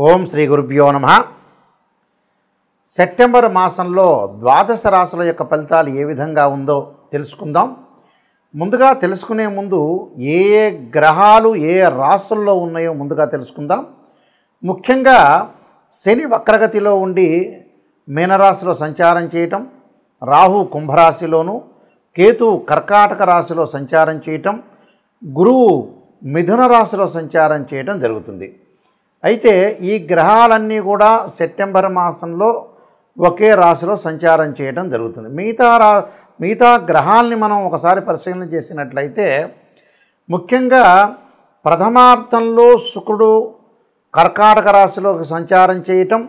ఓం శ్రీ గురుభ్యో నమః. సెప్టెంబర్ మాసంలో ద్వాదశ రాశుల యొక్క ఫలితాలు ఏ విధంగా ఉందో తెలుసుకుందాం. ముందుగా తెలుసుకునే ముందు ఏ ఏ గ్రహాలు ఏ రాశుల్లో ఉన్నాయో ముందుగా తెలుసుకుందాం. ముఖ్యంగా శని వక్రగతిలో ఉండి మీనరాశిలో సంచారం చేయటం, రాహు కుంభరాశిలోను, కేతు కర్కాటక రాశిలో సంచారం చేయటం, గురువు మిథున రాశిలో సంచారం చేయటం జరుగుతుంది. అయితే ఈ గ్రహాలన్నీ కూడా సెప్టెంబర్ మాసంలో ఒకే రాశిలో సంచారం చేయడం జరుగుతుంది. మిగతా గ్రహాలని మనం ఒకసారి పరిశీలన చేసినట్లయితే ముఖ్యంగా ప్రథమార్థంలో శుక్రుడు కర్కాటక రాశిలోకి సంచారం చేయటం,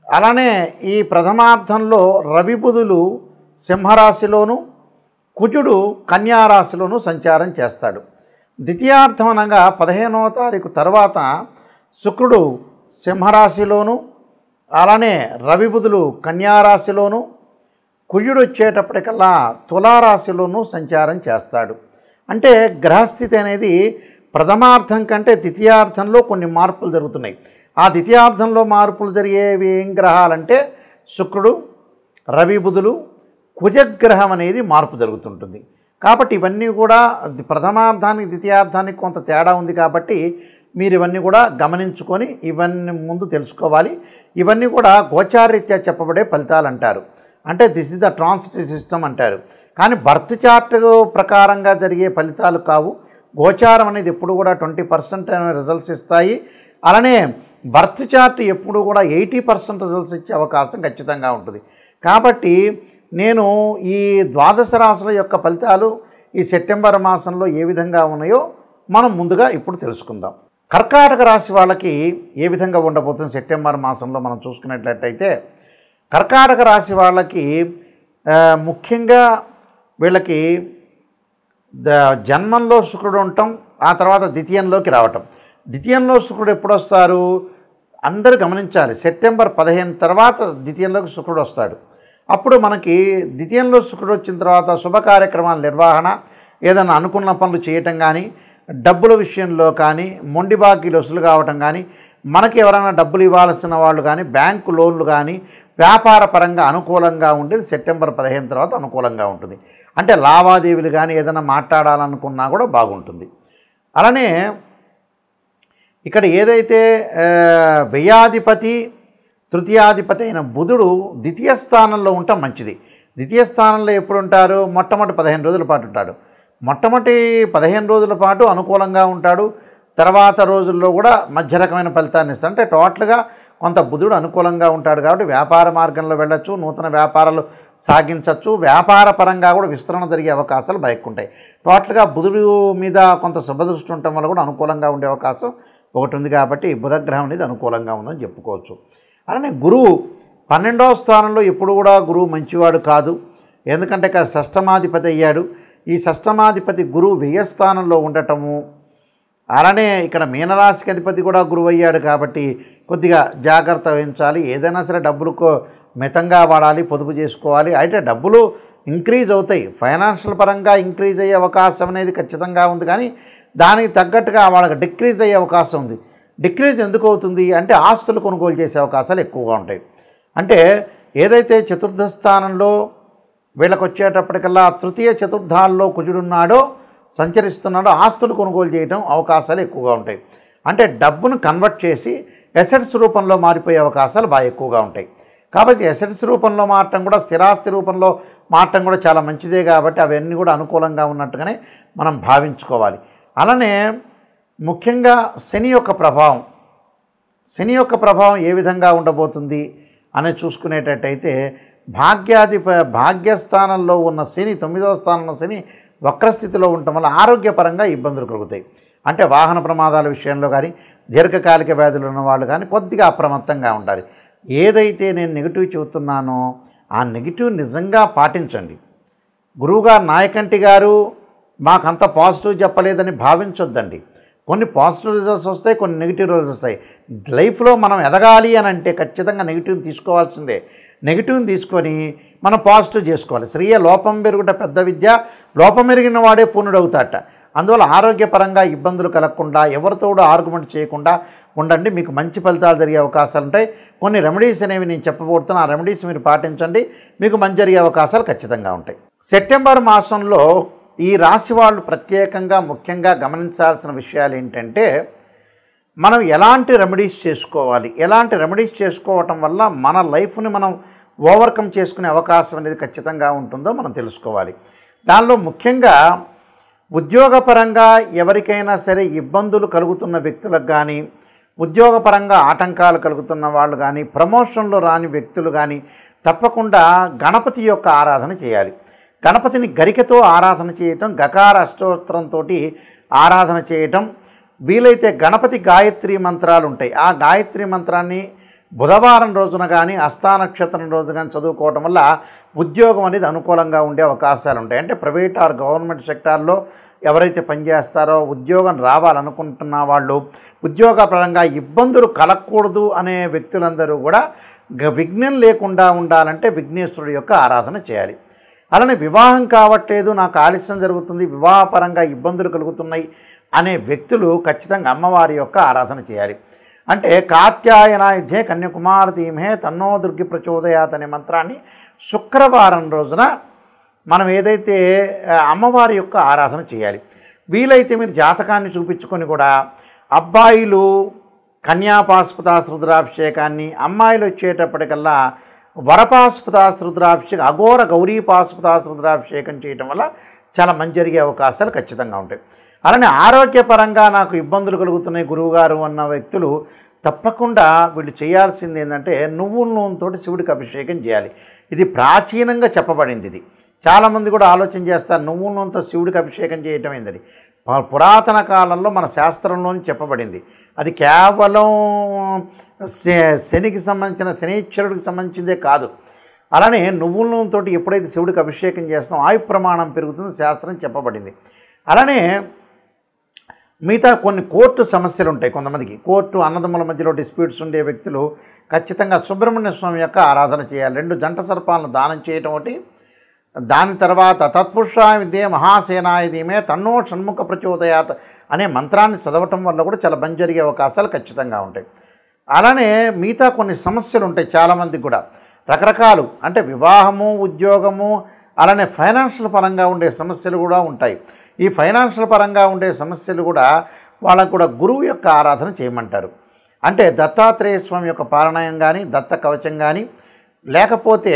అలానే ఈ ప్రథమార్థంలో రవి బుధులు సింహరాశిలోను, కుజుడు కన్యారాశిలోను సంచారం చేస్తాడు. ద్వితీయార్థం అనగా 15వ తారీఖు తర్వాత శుక్రుడు సింహరాశిలోను, అలానే రవి బుధులు కన్యారాశిలోను, కుజుడు వచ్చేటప్పటికల్లా తులారాశిలోను సంచారం చేస్తాడు. అంటే గ్రహస్థితి అనేది ప్రథమార్థం కంటే ద్వితీయార్థంలో కొన్ని మార్పులు జరుగుతున్నాయి. ఆ ద్వితీయార్థంలో మార్పులు జరిగేవి ఏం గ్రహాలంటే శుక్రుడు, రవి బుధులు, కుజగ్రహం అనేది మార్పు జరుగుతుంటుంది. కాబట్టి ఇవన్నీ కూడా ప్రథమార్థానికి ద్వితీయార్థానికి కొంత తేడా ఉంది. కాబట్టి మీరు ఇవన్నీ కూడా గమనించుకొని ఇవన్నీ ముందు తెలుసుకోవాలి. ఇవన్నీ కూడా గోచారరీత్యా చెప్పబడే ఫలితాలు అంటారు. అంటే this is the transitive system అంటారు. కానీ బర్త్ చార్ట్ ప్రకారంగా జరిగే ఫలితాలు కావు. గోచారం అనేది ఎప్పుడు కూడా 20% రిజల్ట్స్ ఇస్తాయి. అలానే బర్త్ చార్ట్ ఎప్పుడు కూడా 80% రిజల్ట్స్ ఇచ్చే అవకాశం ఖచ్చితంగా ఉంటుంది. కాబట్టి నేను ఈ ద్వాదశ రాశుల యొక్క ఫలితాలు ఈ సెప్టెంబర్ మాసంలో ఏ విధంగా ఉన్నాయో మనం ముందుగా ఇప్పుడు తెలుసుకుందాం. కర్కాటక రాశి వాళ్ళకి ఏ విధంగా ఉండబోతుంది సెప్టెంబర్ మాసంలో మనం చూసుకున్నట్లయితే, కర్కాటక రాశి వాళ్ళకి ముఖ్యంగా వీళ్ళకి జన్మంలో శుక్రుడు ఉండటం, ఆ తర్వాత ద్వితీయంలోకి రావటం. ద్వితీయంలో శుక్రుడు ఎప్పుడు వస్తారు అందరూ గమనించాలి. సెప్టెంబర్ 15 తర్వాత ద్వితీయంలోకి శుక్రుడు వస్తాడు. అప్పుడు మనకి ద్వితీయంలో శుక్రుడు వచ్చిన తర్వాత శుభ కార్యక్రమాల నిర్వహణ, ఏదైనా అనుకున్న పనులు చేయటం కానీ, డబ్బుల విషయంలో కానీ, మొండి బాకీలు వసూలు కావటం కానీ, మనకి ఎవరైనా డబ్బులు ఇవ్వాల్సిన వాళ్ళు కానీ, బ్యాంకు లోన్లు కానీ, వ్యాపార పరంగా అనుకూలంగా ఉండేది సెప్టెంబర్ 15 తర్వాత అనుకూలంగా ఉంటుంది. అంటే లావాదేవీలు కానీ ఏదైనా మాట్లాడాలనుకున్నా కూడా బాగుంటుంది. అలానే ఇక్కడ ఏదైతే వ్యయాధిపతి తృతీయాధిపతి అయిన బుధుడు ద్వితీయ స్థానంలో ఉండటం మంచిది. ద్వితీయ స్థానంలో ఎప్పుడు ఉంటారు? మొట్టమొదటి 15 రోజుల పాటు ఉంటాడు. మొట్టమొదటి 15 రోజుల పాటు అనుకూలంగా ఉంటాడు. తర్వాత రోజుల్లో కూడా మధ్య రకమైన ఫలితాన్ని ఇస్తాడు. అంటే టోటల్గా కొంత బుధుడు అనుకూలంగా ఉంటాడు కాబట్టి వ్యాపార మార్గంలో వెళ్ళచ్చు, నూతన వ్యాపారాలు సాగించవచ్చు, వ్యాపార పరంగా కూడా విస్తరణ జరిగే అవకాశాలు బాగుంటాయి. టోటల్గా బుధుడు మీద కొంత శుభదృష్టి ఉండటం వల్ల కూడా అనుకూలంగా ఉండే అవకాశం ఒకటి ఉంది. కాబట్టి బుధగ్రహం అనేది అనుకూలంగా ఉందని చెప్పుకోవచ్చు. అలానే గురువు 12వ స్థానంలో ఎప్పుడు కూడా గురువు మంచివాడు కాదు. ఎందుకంటే ఇక్కడ షష్టమాధిపతి అయ్యాడు. ఈ షష్టమాధిపతి గురువు వ్యయ స్థానంలో ఉండటము, అలానే ఇక్కడ మీనరాశికి అధిపతి కూడా గురువు అయ్యాడు. కాబట్టి కొద్దిగా జాగ్రత్త వహించాలి. ఏదైనా సరే డబ్బులకు మితంగా వాడాలి, పొదుపు చేసుకోవాలి. అయితే డబ్బులు ఇంక్రీజ్ అవుతాయి, ఫైనాన్షియల్ పరంగా ఇంక్రీజ్ అయ్యే అవకాశం అనేది ఖచ్చితంగా ఉంది. కానీ దానికి తగ్గట్టుగా వాళ్ళకి డిక్రీజ్ అయ్యే అవకాశం ఉంది. డిక్రీజ్ ఎందుకు అవుతుంది అంటే ఆస్తులు కొనుగోలు చేసే అవకాశాలు ఎక్కువగా ఉంటాయి. అంటే ఏదైతే చతుర్థ స్థానంలో వీళ్ళకి వచ్చేటప్పటికల్లా తృతీయ చతుర్థాల్లో కుజుడున్నాడో సంచరిస్తున్నాడో ఆస్తులు కొనుగోలు చేయడం అవకాశాలు ఎక్కువగా ఉంటాయి. అంటే డబ్బును కన్వర్ట్ చేసి ఎసెట్స్ రూపంలో మారిపోయే అవకాశాలు బాగా ఎక్కువగా ఉంటాయి. కాబట్టి ఎసెట్స్ రూపంలో మారటం కూడా, స్థిరాస్తి రూపంలో మారటం కూడా చాలా మంచిదే. కాబట్టి అవన్నీ కూడా అనుకూలంగా ఉన్నట్టుగానే మనం భావించుకోవాలి. అలానే ముఖ్యంగా శని యొక్క ప్రభావం ఏ విధంగా ఉండబోతుంది అని చూసుకునేటట్టయితే, భాగ్యస్థానంలో ఉన్న శని 9వ స్థానంలో శని వక్రస్థితిలో ఉండటం వల్ల ఆరోగ్యపరంగా ఇబ్బందులు కలుగుతాయి. అంటే వాహన ప్రమాదాల విషయంలో కానీ, దీర్ఘకాలిక వ్యాధులు ఉన్న వాళ్ళు కానీ కొద్దిగా అప్రమత్తంగా ఉండాలి. ఏదైతే నేను నెగిటివ్ చెబుతున్నానో ఆ నెగిటివ్ నిజంగా పాటించండి. గురువుగారు నాయకంటి గారు మాకంత పాజిటివ్ చెప్పలేదని భావించొద్దండి. కొన్ని పాజిటివ్ రిజల్ట్స్ వస్తాయి, కొన్ని నెగిటివ్ రిజల్ట్స్ వస్తాయి. లైఫ్లో మనం ఎదగాలి అని అంటే ఖచ్చితంగా నెగిటివ్ని తీసుకోవాల్సిందే. నెగిటివ్ని తీసుకొని మనం పాజిటివ్ చేసుకోవాలి. శ్రీయ లోపం పెరుగుట పెద్ద విద్య, లోపం ఎరిగిన వాడే పూర్ణుడవుతాట. అందువల్ల ఆరోగ్యపరంగా ఇబ్బందులు కలగకుండా, ఎవరితో కూడా ఆర్గ్యుమెంట్ చేయకుండా ఉండండి. మీకు మంచి ఫలితాలు జరిగే అవకాశాలు ఉంటాయి. కొన్ని రెమెడీస్ అనేవి నేను చెప్పబోతున్నాను. ఆ రెమెడీస్ మీరు పాటించండి, మీకు మంచి జరిగే అవకాశాలు ఖచ్చితంగా ఉంటాయి. సెప్టెంబర్ మాసంలో ఈ రాశి వాళ్ళు ప్రత్యేకంగా ముఖ్యంగా గమనించాల్సిన విషయాలు ఏంటంటే, మనం ఎలాంటి రెమెడీస్ చేసుకోవాలి, ఎలాంటి రెమెడీస్ చేసుకోవటం వల్ల మన లైఫ్ని మనం ఓవర్కమ్ చేసుకునే అవకాశం అనేది ఖచ్చితంగా ఉంటుందో మనం తెలుసుకోవాలి. దానిలో ముఖ్యంగా ఉద్యోగపరంగా ఎవరికైనా సరే ఇబ్బందులు కలుగుతున్న వ్యక్తులకు కానీ, ఉద్యోగపరంగా ఆటంకాలు కలుగుతున్న వాళ్ళు కానీ, ప్రమోషన్లో రాని వ్యక్తులు కానీ తప్పకుండా గణపతి యొక్క ఆరాధన చేయాలి. గణపతిని గరికతో ఆరాధన చేయటం, గకార అష్టోత్తరంతో ఆరాధన చేయటం, వీలైతే గణపతి గాయత్రి మంత్రాలు ఉంటాయి. ఆ గాయత్రి మంత్రాన్ని బుధవారం రోజున కానీ, హస్తా నక్షత్రం రోజు కానీ చదువుకోవటం వల్ల ఉద్యోగం అనేది అనుకూలంగా ఉండే అవకాశాలు ఉంటాయి. అంటే ప్రైవేట్ ఆర్ గవర్నమెంట్ సెక్టార్లో ఎవరైతే పనిచేస్తారో, ఉద్యోగం రావాలనుకుంటున్న వాళ్ళు, ఉద్యోగపరంగా ఇబ్బందులు కలగకూడదు అనే వ్యక్తులందరూ కూడా విఘ్నం లేకుండా ఉండాలంటే విఘ్నేశ్వరుడు యొక్క ఆరాధన చేయాలి. అలానే వివాహం కావట్లేదు, నాకు ఆలస్యం జరుగుతుంది, వివాహపరంగా ఇబ్బందులు కలుగుతున్నాయి అనే వ్యక్తులు ఖచ్చితంగా అమ్మవారి యొక్క ఆరాధన చేయాలి. అంటే కాత్యాయనాయుధ్యే కన్యాకుమార ధీమహే తన్నో దుర్గి ప్రచోదయాత్ అనే మంత్రాన్ని శుక్రవారం రోజున మనం ఏదైతే అమ్మవారి యొక్క ఆరాధన చేయాలి. వీలైతే మీరు జాతకాన్ని చూపించుకొని కూడా అబ్బాయిలు కన్యాపాశుపతాస్ రుద్రాభిషేకాన్ని, అమ్మాయిలు వచ్చేటప్పటికల్లా వరపాశుపతాస్ రుద్రాభిషేకం, అఘోర గౌరీ పాశుపతాస్ రుద్రాభిషేకం చేయటం వల్ల చాలా మంచి జరిగే అవకాశాలు ఖచ్చితంగా ఉంటాయి. అలానే ఆరోగ్యపరంగా నాకు ఇబ్బందులు కలుగుతున్నాయి గురువుగారు అన్న వ్యక్తులు తప్పకుండా వీళ్ళు చేయాల్సింది ఏంటంటే నువ్వుల నూనెతో శివుడికి అభిషేకం చేయాలి. ఇది ప్రాచీనంగా చెప్పబడింది. ఇది చాలామంది కూడా ఆలోచన చేస్తారు, నువ్వుల నూనెతో శివుడికి అభిషేకం చేయటం ఏందని. పురాతన కాలంలో మన శాస్త్రంలోని చెప్పబడింది. అది కేవలం శనికి సంబంధించిన, శనీశ్వరుడికి సంబంధించిందే కాదు. అలానే నువ్వుల నూనెతో ఎప్పుడైతే శివుడికి అభిషేకం చేస్తామో ఆయు ప్రమాణం పెరుగుతుంది, శాస్త్రం చెప్పబడింది. అలానే మిగతా కొన్ని కోర్టు సమస్యలు ఉంటాయి. కొంతమందికి కోర్టు అన్నదమ్ముల మధ్యలో డిస్ప్యూట్స్ ఉండే వ్యక్తులు ఖచ్చితంగా సుబ్రహ్మణ్య స్వామి యొక్క ఆరాధన చేయాలి. 2 జంట సర్పాలను దానం చేయటం ఒకటి, దాని తర్వాత తత్పురుషాయ విద్యే మహాసేనాయ ధీమే తన్నో షణ్ముఖ ప్రచోదయాత్ అనే మంత్రాన్ని చదవటం వల్ల కూడా చాలా మంచి జరిగే అవకాశాలు ఖచ్చితంగా ఉంటాయి. అలానే మిగతా కొన్ని సమస్యలు ఉంటాయి చాలామందికి కూడా రకరకాలు, అంటే వివాహము, ఉద్యోగము, అలానే ఫైనాన్షియల్ పరంగా ఉండే సమస్యలు కూడా ఉంటాయి. ఈ ఫైనాన్షియల్ పరంగా ఉండే సమస్యలు కూడా వాళ్ళకు కూడా గురువు యొక్క ఆరాధన చేయమంటారు. అంటే దత్తాత్రేయ స్వామి యొక్క పారాయణం కానీ, దత్త కవచం కానీ, లేకపోతే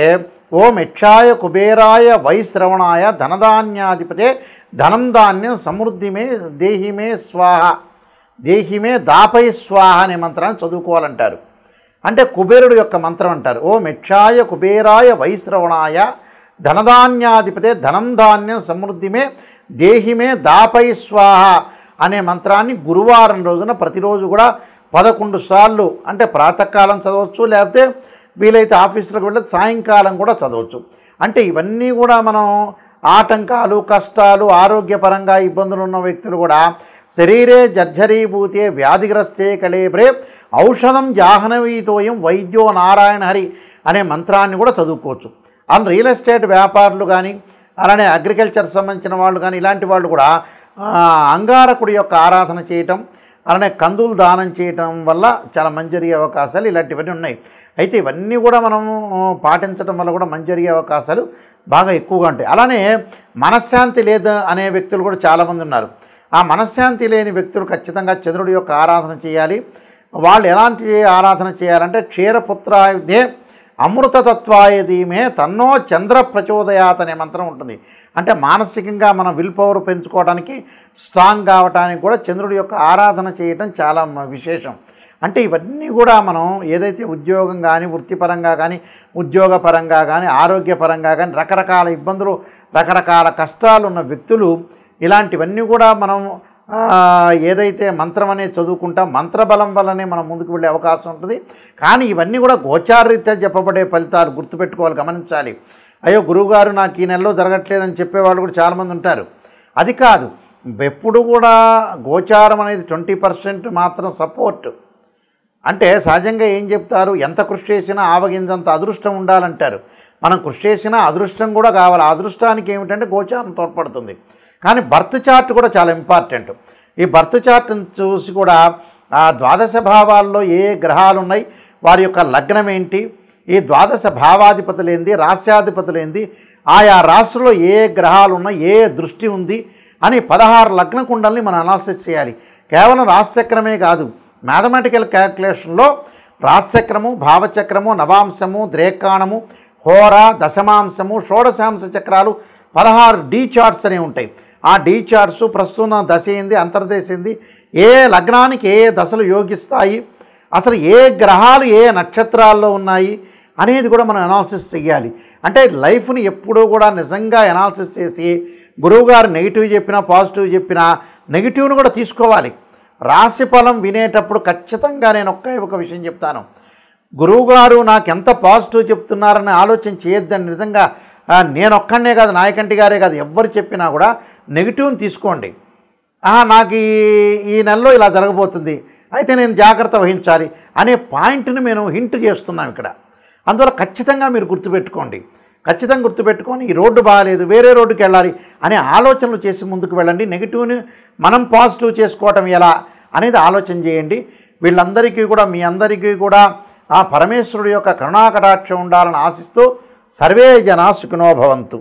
ఓం యక్షాయ కుబేరాయ వైశ్రవణాయ ధనధాన్యాధిపతే ధనం ధాన్యం సమృద్ధిమే దేహిమే స్వాహ దేహిమే దాపై స్వాహ అనే మంత్రాన్ని చదువుకోవాలంటారు. అంటే కుబేరుడు యొక్క మంత్రం అంటారు. ఓం యక్షాయ కుబేరాయ వైశ్రవణాయ ధనధాన్యాధిపతే ధనం ధాన్యం సమృద్ధిమే దేహిమే దాపై స్వాహ అనే మంత్రాన్ని గురువారం రోజున ప్రతిరోజు కూడా 11 సార్లు, అంటే ప్రాతకాలం చదవచ్చు, లేకపోతే వీలైతే ఆఫీసులకు వెళ్ళి సాయంకాలం కూడా చదవచ్చు. అంటే ఇవన్నీ కూడా మనం ఆటంకాలు, కష్టాలు, ఆరోగ్యపరంగా ఇబ్బందులు ఉన్న వ్యక్తులు కూడా శరీరే జర్జరీభూతే వ్యాధిగ్రస్తే కళేబ్రే ఔషధం జాహ్నవీతోయం వైద్యో నారాయణ హరి అనే మంత్రాన్ని కూడా చదువుకోవచ్చు. అందులో రియల్ ఎస్టేట్ వ్యాపారులు కానీ, అలానే అగ్రికల్చర్ సంబంధించిన వాళ్ళు కానీ, ఇలాంటి వాళ్ళు కూడా అంగారకుడి యొక్క ఆరాధన చేయటం, అలానే కందులు దానం చేయటం వల్ల చాలా మంచి జరిగే అవకాశాలు ఇలాంటివన్నీ ఉన్నాయి. అయితే ఇవన్నీ కూడా మనం పాటించడం వల్ల కూడా మంచి జరిగే అవకాశాలు బాగా ఎక్కువగా ఉంటాయి. అలానే మనశ్శాంతి లేదు అనే వ్యక్తులు కూడా చాలామంది ఉన్నారు. ఆ మనశ్శాంతి లేని వ్యక్తులు ఖచ్చితంగా చంద్రుడి యొక్క ఆరాధన చేయాలి. వాళ్ళు ఎలాంటి ఆరాధన చేయాలంటే క్షీరపుత్రాయుధే అమృతతత్వాయ ధీమే తన్నో చంద్ర ప్రచోదయాత్ అనే మంత్రం ఉంటుంది. అంటే మానసికంగా మనం విల్ పవర్ పెంచుకోవడానికి, స్ట్రాంగ్ కావడానికి కూడా చంద్రుడి యొక్క ఆరాధన చేయటం చాలా విశేషం. అంటే ఇవన్నీ కూడా మనం ఏదైతే ఉద్యోగం కానీ, వృత్తిపరంగా కానీ, ఉద్యోగపరంగా కానీ, ఆరోగ్యపరంగా కానీ రకరకాల ఇబ్బందులు, రకరకాల కష్టాలు ఉన్న వ్యక్తులు ఇలాంటివన్నీ కూడా మనం ఏదైతే మంత్రం అనేది చదువుకుంటాం, మంత్రబలం వల్లనే మనం ముందుకు వెళ్ళే అవకాశం ఉంటుంది. కానీ ఇవన్నీ కూడా గోచారరీత్యా చెప్పబడే ఫలితాలు గుర్తుపెట్టుకోవాలి, గమనించాలి. అయ్యో గురువుగారు నాకు ఈ నెలలో జరగట్లేదని చెప్పేవాళ్ళు కూడా చాలామంది ఉంటారు. అది కాదు, ఎప్పుడు కూడా గోచారం అనేది 20% మాత్రం సపోర్ట్. అంటే సహజంగా ఏం చెప్తారు, ఎంత కృషి చేసినా ఆవగింజంత అదృష్టం ఉండాలంటారు. మనం కృషి చేసినా అదృష్టం కూడా కావాలి. ఆ అదృష్టానికి ఏమిటంటే గోచారం తోడ్పడుతుంది. కానీ బర్త్ చార్ట్ కూడా చాలా ఇంపార్టెంట్. ఈ బర్త్ చార్ట్ని చూసి కూడా ఆ ద్వాదశ భావాల్లో ఏ గ్రహాలు ఉన్నాయి, వారి యొక్క లగ్నం ఏంటి, ఈ ద్వాదశ భావాధిపతులు ఏంది, రాస్యాధిపతులు ఏంది, ఆయా రాశుల్లో ఏ గ్రహాలు ఉన్నాయి, ఏ దృష్టి ఉంది అని 16 లగ్న కుండల్ని మనం అనాలిసిస్ చేయాలి. కేవలం రాశిచక్రమే కాదు, మ్యాథమెటికల్ క్యాల్కులేషన్లో రాశిచక్రము, భావచక్రము, నవాంశము, ద్రేకాణము, హోర, దశమాంశము, షోడశాంశ చక్రాలు 16 డీ చార్ట్స్ అనేవి ఉంటాయి. ఆ డీ చార్ట్స్ ప్రస్తుతం దశ ఏంది, అంతర్దశ ఏంది, ఏ లగ్నానికి ఏ దశలు యోగిస్తాయి, అసలు ఏ గ్రహాలు ఏ నక్షత్రాల్లో ఉన్నాయి అనేది కూడా మనం అనాలిసిస్ చేయాలి. అంటే లైఫ్ని ఎప్పుడూ కూడా నిజంగా అనాలిసిస్ చేసి గురువుగారు నెగిటివ్ చెప్పినా పాజిటివ్ చెప్పినా నెగిటివ్ను కూడా తీసుకోవాలి. రాశి ఫలం వినేటప్పుడు ఖచ్చితంగా నేను ఒక విషయం చెప్తాను, గురువుగారు నాకు ఎంత పాజిటివ్ చెప్తున్నారని ఆలోచన చేయొద్దని. నిజంగా నేను ఒక్కడనే కాదు, నాయకంటి గారే కాదు, ఎవ్వరు చెప్పినా కూడా నెగిటివ్ని తీసుకోండి. నాకు ఈ నెలలో ఇలా జరగబోతుంది, అయితే నేను జాగ్రత్త వహించాలి అనే పాయింట్ని మేము హింట్ చేస్తున్నాం ఇక్కడ. అందువల్ల ఖచ్చితంగా మీరు గుర్తుపెట్టుకోండి, ఖచ్చితంగా గుర్తుపెట్టుకొని ఈ రోడ్డు బాగాలేదు, వేరే రోడ్డుకి వెళ్ళాలి అనే ఆలోచనలు చేసి ముందుకు వెళ్ళండి. నెగిటివ్ని మనం పాజిటివ్ చేసుకోవటం ఎలా అనేది ఆలోచన చేయండి. వీళ్ళందరికీ కూడా, మీ అందరికీ కూడా ఆ పరమేశ్వరుడు యొక్క కరుణాకటాక్షం ఉండాలని ఆశిస్తూ సర్వే జనా సుఖినో భవంతు.